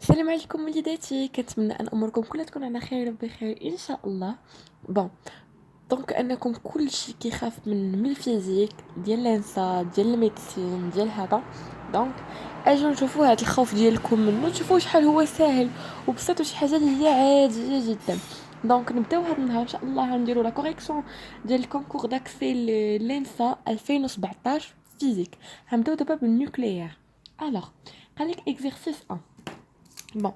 السلام عليكم وليداتي، كنتمنى ان اموركم كلها تكون على خير بخير ان شاء الله. بون، دونك انكم كلشي كيخاف من الفيزيك ديال الانسا ديال الميديسين ديال هذا. دونك اجوا نشوفوا هذا الخوف ديالكم منه، تشوفوا شحال هو ساهل وبسيط وشي حاجه اللي هي عاديه جدا. دونك نبداو هذا النهار ان شاء الله، غنديروا لا كوريكسيون ديال الكونكور داكسي للانسا 2017 فيزيك. غنبداو دابا بالنوكليير. الوغ قالك اكزرسيس 1. Bon,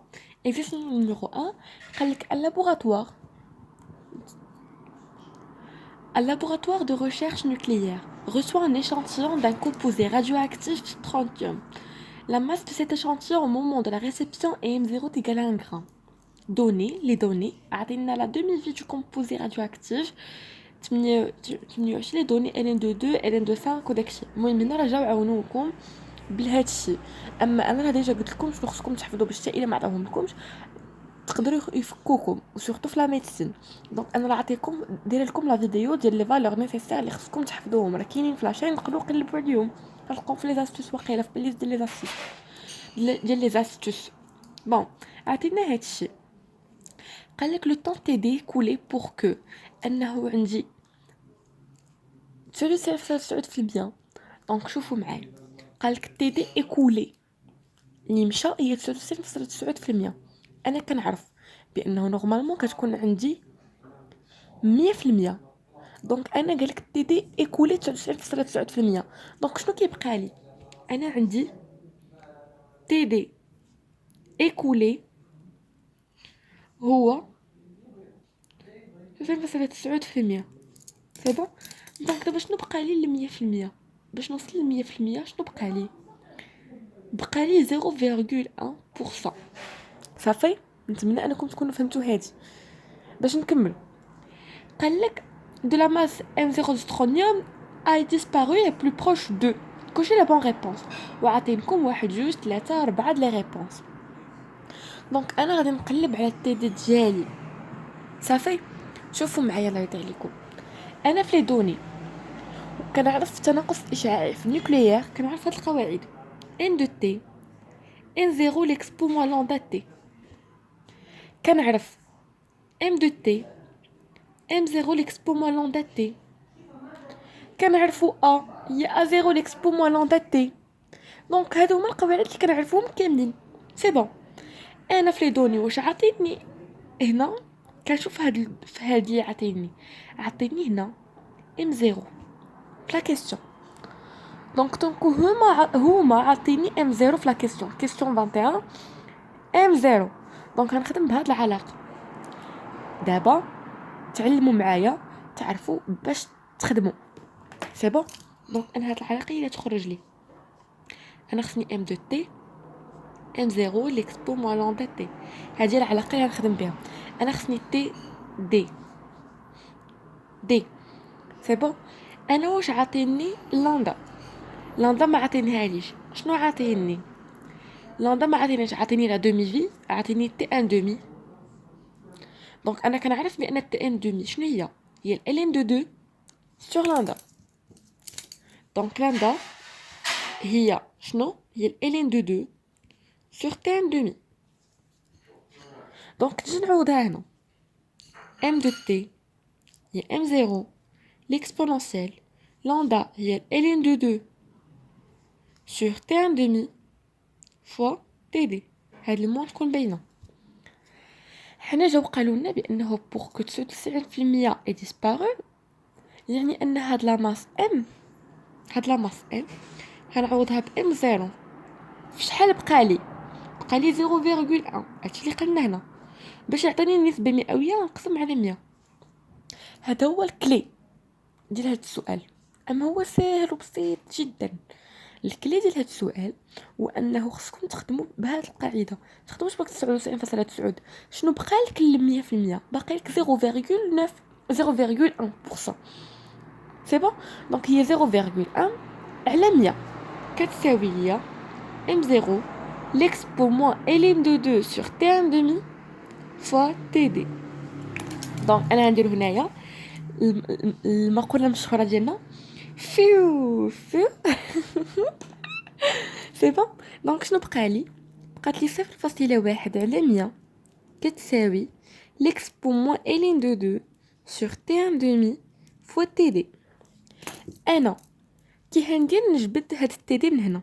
exercice numéro 1, un laboratoire de recherche nucléaire reçoit un échantillon d'un composé radioactif strontium. La masse de cet échantillon au moment de la réception est M0 égale à 1 gramme. Les données, عطينا la demi-vie du composé radioactif. تمنيوش les données LN22, LN25 وداك الشيء. المهم هنا راه جاو عاونوكم بهذا الشيء. اما انا ديجا قلت لكم شنو خصكم تحفظوا باش حتى الا ما عطاوهم لكمش تقدروا يفكوكم وسورتو في لا ميديسين. دونك انا نعطيكم دايره لكم لا فيديو ديال لي فالور نيسيسير اللي خصكم تحفظوهم، راه كاينين في لاشين، تقدروا تقلبوا عليهم، تلقاو في لي زاستوس واقيلا في بليس ديال لي زاستوس ديال لي زاستوس. بون، عطينا هذا الشيء. قال لك لو طون تي دي كولي بور كو انه عندي 99%. دونك شوفوا معايا، قال لك تي دي ايكولي اللي مشى هي 99.9%. انا كنعرف بانه نورمالمون كتكون عندي 100%. دونك انا قالك تي دي ايكولي 99.9%. دونك شنو كيبقى لي؟ انا عندي تي دي ايكولي هو 99.9%. سي بون. دونك دابا شنو بقى لي ل 100%؟ باش نوصل ل 100% شنو بقى لي؟ بقى لي 0.1%. صافي، نتمنى انكم تكونوا فهمتوا هادي. باش نكمل، قال لك de la masse M0 du strontium a disparu et plus proche de. كلشي لا بون ريبونس، وعطينكم 1 2 3 4 د لي ريبونس. دونك انا غادي نقلب على التي دي ديالي. صافي، شوفوا معايا الله يرضي عليكم. انا في لي دوني كنعرف التناقص الاشعاعي في النوكليير، كنعرف هاد القواعد ان دو تي ان 0 ليكسبومون لامدا تي. كنعرف ام دو تي ام 0 ليكسبومون لامدا تي. كنعرفوا ا هي ا 0 ليكسبومون لامدا تي. دونك هادو هما القواعد اللي كنعرفوهم كاملين. سي بون، انا في لي دوني واش عطيتني هنا؟ كنشوف في هادي عطيني هنا ام 0 في لا كيسيون. دونك هما عطيني ام 0 في لا كيسيون 21 ام 0. دونك غنخدم بهاد العلاقه. دابا تعلموا معايا، تعرفوا باش تخدموا. سي بون. دونك انا هاد العلاقه هي اللي تخرج لي. انا خصني ام دو تي ام 0 ليكسبومون لامدا تي. هذه العلاقه اللي غنخدم بها. انا خصني تي دي. سي بون. انا واش عاطيني لامدا ما عاطينيهاليش. شنو عاطيني؟ لامدا ما عاطينيش، عاطيني لا دومي في، عاطيني تي ان دومي. دونك انا كنعرف بان تي ان دومي شنو هي ال ان دو 2 سور لامدا. دونك لامدا هي شنو؟ هي ال ان دو 2 سور تي ان دومي. دونك نجي نعوضها هنا. ام دو تي هي ام 0 l'exponentielle lambda هي ln de 2 sur t1 demi fois td. هاد الموان تكون باينه. حنا جاو قالوا لنا بانه pour que 99% est disparu، يعني ان هاد لا ماس ام غنعوضها ب ام 0. فشحال بقى لي؟ 0.1. هادشي اللي قلنا هنا. باش يعطيني النسبه مئويه نقسم على 100. هذا هو الكلي ديال هاد السؤال. اما هو سهل وبسيط جدا. الكلي ديال هاد السؤال هو انه خصكم تخدموا بهاد القاعده. تخدموش بك 99.9. شنو بقى لك ل 100%؟ باقي لك 0.9 0.1%. سي بون. دونك هي 0.1 على 100 كتساوي ليا ام 0 l'expomon ln de 2 sur t1 demi fois td. دونك انا غندير هنايا المقوله المشهوره ديالنا فيو. سي بون. دونك شنو بقى لي؟ قالت لي 0.1 على 100 كتساوي l'expo moins ln de 2 sur t1 demi fois td. انا كي هندير نجبد هاد التي من هنا،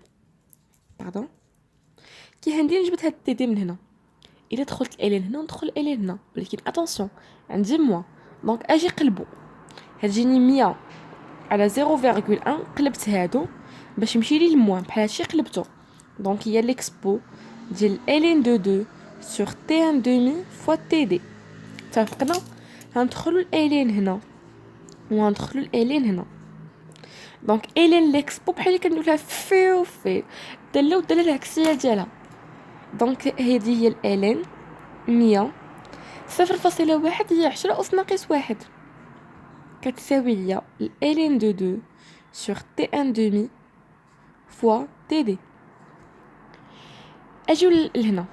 باردون، كي هندير نجبد هاد التي من هنا، الا دخلت الين هنا ندخل الين هنا، ولكن اتونسيون عندي موا، دونك اجي قلبو، هتجيني 100 على 0.1 قلبت هادو باش يمشي لي الموان بحال هادشي قلبته، دونك هي ليكسبو ديال ln de 2 sur t1 demi fois td. اتفقنا؟ غندخلو الالين هنا وغندخلو الالين هنا، دونك الين ليكسبو بحال اللي كنديرولها في الداله والداله العكسيه ديالها، دونك هذه هي الالين 100 0.1 هي 10 أس ناقص 1 كتساوي ليا الالين دو 2 sur t1 demi fois td. اجيو لهنا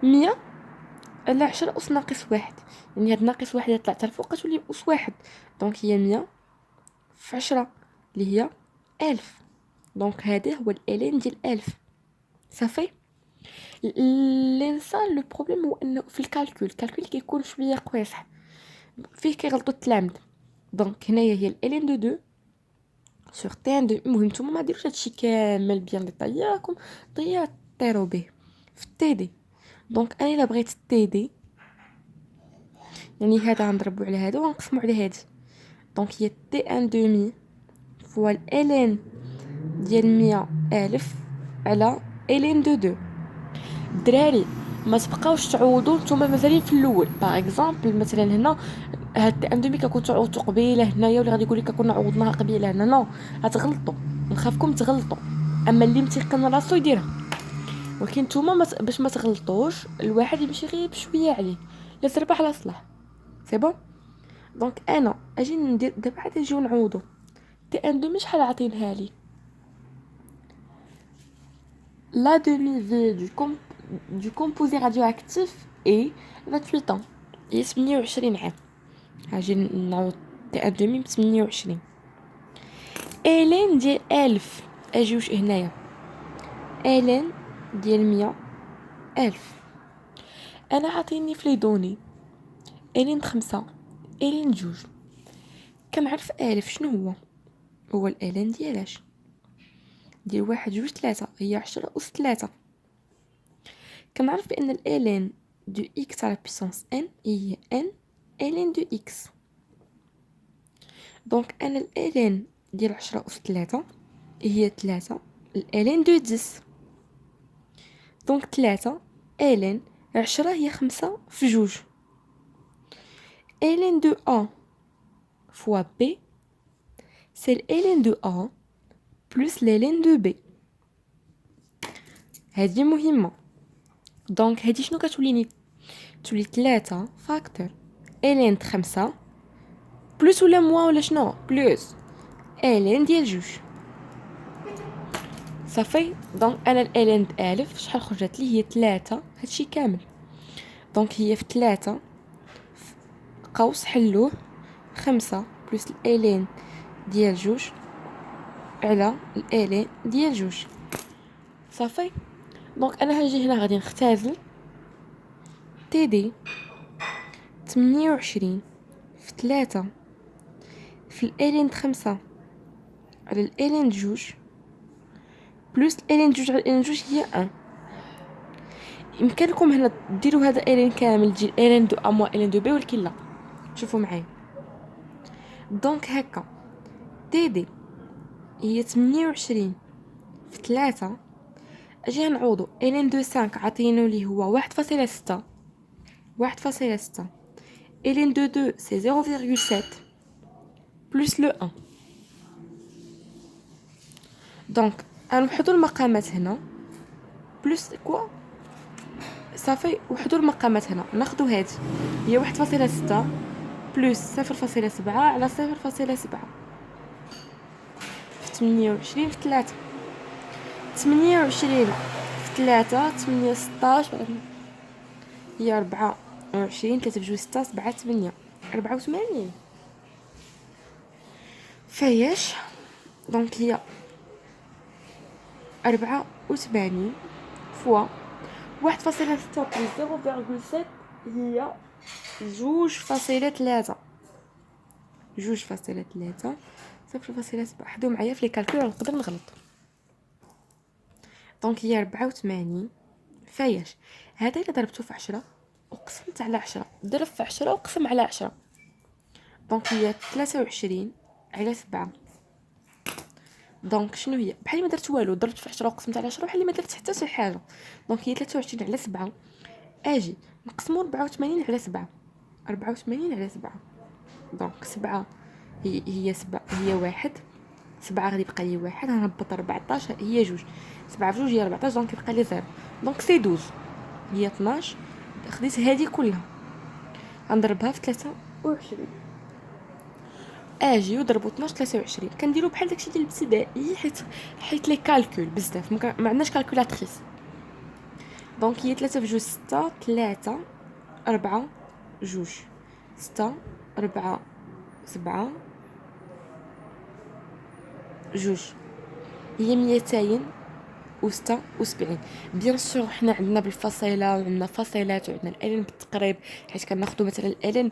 100 على 10 أس ناقص 1، يعني هاد ناقص 1 اللي طلعت الفوق تولي أس 1، دونك هي 100 في 10 اللي هي 1000، دونك هذا هو الالين ديال 1000. صافي. الانسان لو بروبليم هو انه في الكالكول كيكون شويه قويصح، فيه كيغلطوا التلاميذ، دونك هنايا هي الالين دو 2 سور تي ان دو. المهم نتوما ما ديروش هادشي كامل بيان ديطايي، راكم دغيا طيروا به في التي دي. دونك انا الا بغيت التي دي، يعني هذا غنضربو على هذا وغنقسمو على هادي، دونك هي تي ان دومي فوا الالين ديال 100,000 على الين دو 2. الدراري ما تبقاوش تعوضوا نتوما مازالين في الاول. باغ اكزومبل مثلا هنا هاد تي ان دومي كنتو تعوضوا قبيله هنايا، ولا غادي يقول لك كنا عوضناها قبيله هنا، نو غتغلطوا، نخافكم تغلطوا. اما اللي متيقن راسو يديرها، ولكن نتوما باش ما تغلطوش الواحد يمشي غير بشويه عليه، لا تربح على صلاح. سي بون. دونك انا اجي ندير دابا عاد نجيو نعوضو تي ان دومي شحال عاطينها لي. لا دومي في du composé radioactif est 28 ans، هي 28 عام. هاجي نعوض تي ان دومي ب 28. الين ديال 1000 اجيوش هنايا، الين ديال 100,000 انا عاطيني في لي دوني الين 5 الين 2. كنعرف 1000 شنو هو الالين ديالاش ديال 1 2 3 هي 10 أس 3. كنعرف بان الالين دو اكس على بيسانس ان هي ان الين دو اكس، دونك انا الالين ديال 10 أس 3 هي 3 الالين دو 10، دونك 3 الين 10 هي 5 في 2. الين دو A fois B c'est l'ln de A plus l'ln de B. هذه مهمة. دونك هذه شنو كتوليني؟ تولي 3 فاكتور ln 5 بلس ولا موا ولا شنو بلس ln ديال 2. صافي. دونك انا الالين د 1000 شحال خرجت لي؟ هي 3 هادشي كامل. دونك هي في 3 قوس حلوه 5 بلس الالين ديال 2 على الالين ديال 2. صافي. دونك انا هنجي هنا غادي نختازل تي دي 28 في 3 في الالين 5 على الالين 2 بلس الالين 2 على الالين 2 هي 1. يمكنكم هنا ديروا هذا الين كامل تجي الين دو ا موا الين دو بي، ولكن لا، شوفوا معايا. دونك هكا تي دي هي 28 في 3. اجي نعوضو الين دو 5 عطينو لي هو 1.6 1.6 الين دو 2 سي 0.7 بلس لو 1. دونك غنوحدو المقامات هنا بلس كوا. صافي. وحدو المقامات هنا، ناخدو هادي هي 1.6 بلس 0.7 على 0.7 في 28 في 3. 28 في 3 8 16 هي 24. 3 بجوج 6 7 8 84 فياش. دونك هي 4 وثمانين فوا 1.6 بلس 0.7 هي 2.3. 2.3 0.7. حدو معايا في لي كالكول نقدر نغلط. دونك هي 84 فاياش هذا الا ضربته في 10 وقسمت على 10 ضرب في 10 وقسم على 10. دونك هي 23 على 7. دونك شنو هي؟ بحال ما درت والو، ضربت في 10 وقسمت على 10 بحال ما درت حتى شي حاجه. دونك هي 23 على 7. اجي نقسمو 84 على 7. 84 على 7. دونك 7 هي 7 هي 1. 7 غادي يبقى لي 1. غنهبط 14 هي 2. 7 في 2 هي 14. دونك يبقى لي 0. دونك سي 12 هي 12. خديت هذه كلها غنضربها في 23. اجي وضربوا 12 23 كنديروا بحال داكشي ديال الابتدائي حيت لي كالكول بزاف ما عندناش كالكولاتريس. دونك هي 3 في 2 6 3 4 2 6 4 7 2 هي 276. بيان سور حنا عندنا بالفصيله وعندنا فصيلات وعندنا الالين بالتقريب، حيت كناخذوا مثلا الالين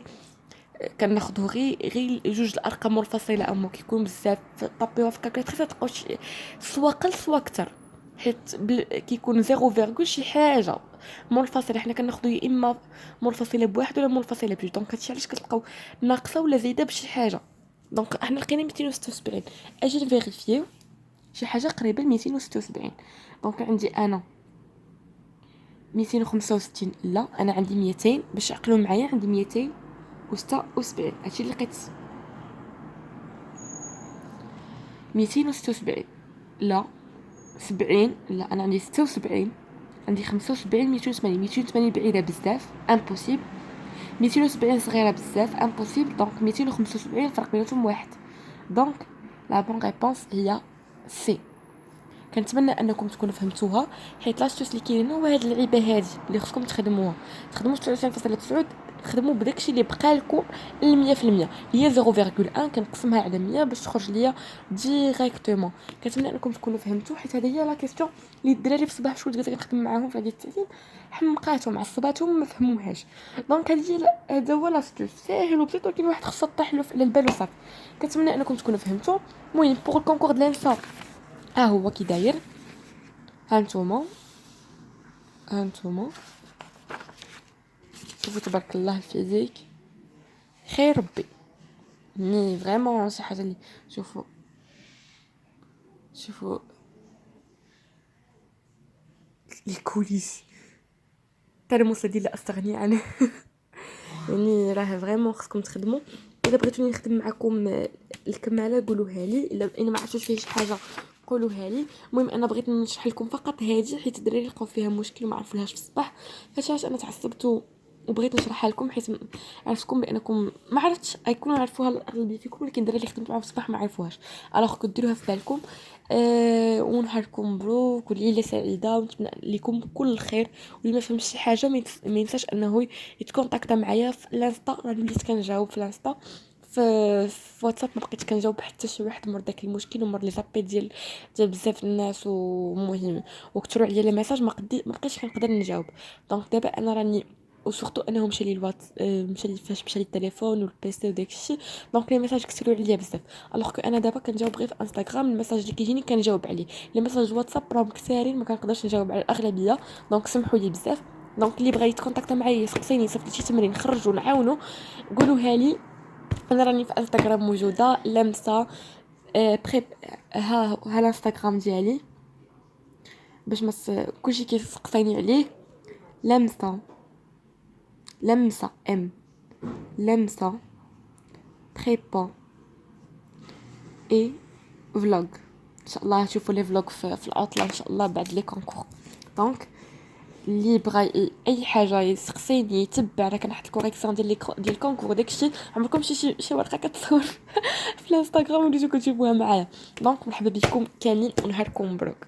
كناخذوا غير جوج الارقام منفصله اما كيكون بزاف طابيوها في الكالكولاتريس تلقاو سوا قل سوا اكثر، حيت كيكون 0 شي حاجه منفصله. حنا كناخذوا يا اما منفصله بواحد ولا منفصله بجوج. دونك هادشي علاش كتلقاو ناقصه ولا زايده بشي حاجه. دونك حنا لقينا 276. اجي نفيريفيو شي حاجه قريبه ل 276. دونك عندي انا 265. لا انا عندي 200 باش عقلوا معايا. عندي 276. هادشي اللي لقيت 276. لا 70. لا انا عندي 76. عندي 75. 280. 280 بعيده بزاف امبوسيبل. 270 صغيره بزاف امبوسيبل. دونك 275 فرق بيناتهم واحد. دونك لا بون ريبونس هي سي. كنتمنى انكم تكونوا فهمتوها، حيت لاستوس اللي كاينين هو هاد اللعيبه هادي اللي خصكم تخدموها. تخدموا 99.9 تخدموا بداكشي اللي بقى لكم 100%. هي 0.1 كنقسمها على 100 باش تخرج ليا ديريكتومون. كنتمنى انكم تكونوا فهمتوا، حيت هذه هي لا كيسيون اللي الدراري في الصباح شويه قلت كنخدم معاهم في هذه التعليم حمقاتهم عصباتهم ما فهموهاش. دونك هذا هو لاستوس ساهل وبسيط، ولكن واحد خصو طيح له على البال وصافي. كنتمنى انكم تكونوا فهمتوا. المهم بوغ الكونكور د لانسا هو كي داير. هانتوما شوفوا تبارك الله الفيزيك خير ربي. ني فريمون شي حاجه اللي شوفوا الكوليس ترموس ديال لا استغني عنه. يعني راه فريمون خصكم تخدموا. الا بغيتوني نخدم معكم الكماله قولوها لي، الا ما عرفتوش فيه شي حاجه قولوها لي. المهم انا بغيت نشرح لكم فقط هذه حيت الدراري لقاو فيها مشكل وما عرفولهاش في الصباح، فاش انا تعصبت وبغيت نشرحها لكم حيت عرفتكم بانكم ما عرفتش يكونوا عرفوها الاغلبيه فيكم، ولكن الدراري اللي خدمت معاهم في الصباح ما عرفوهاش. الوغ كنت ديروها في بالكم. ونهاركم مبروك وليله سعيده ونتمنى لكم كل الخير. واللي ما فهمش شي حاجه ما ينساش انه يتكونتاكتا معايا في الانستا. راني بديت كنجاوب في الانستا. في واتساب ما بقيتش كنجاوب حتى شي واحد مور داك المشكل ومور لي زابي ديال بزاف الناس ومهم وكثروا عليا لي ميساج ما بقيتش كنقدر نجاوب. دونك دابا انا راني وسورتو انه مشى لي الواتس مشى لي فاش مشى لي التليفون والبيسي وداكشي. دونك لي ميساج كثروا عليا بزاف. الوغ كو انا دابا كنجاوب غير في انستغرام. الميساج اللي كيجيني كنجاوب عليه. لي ميساج واتساب راهم كثارين ما كنقدرش نجاوب على الاغلبيه. دونك سمحوا لي بزاف. دونك اللي بغى يتكونتاكتا معايا يسقسيني يصيفط لي شي تمرين نخرجو نعاونو قولوها لي. انا راني في انستغرام موجوده لمسه بريب. ها الانستغرام ديالي باش ما كلشي كيسقسيني عليه. لمسه لمسه بريبا اي فلوغ. ان شاء الله تشوفوا لي فلوغ في العطله ان شاء الله بعد لي كونكور. دونك اللي بغى اي حاجه يسقسيني يتبع. راه كنحط الكوريكسيون ديال الكونكور داكشي. عمركم شي ورقه كتصور في الانستغرام وليتو كتشوفوها معايا. دونك مرحبا بكم كاملين ونهاركم مبروك.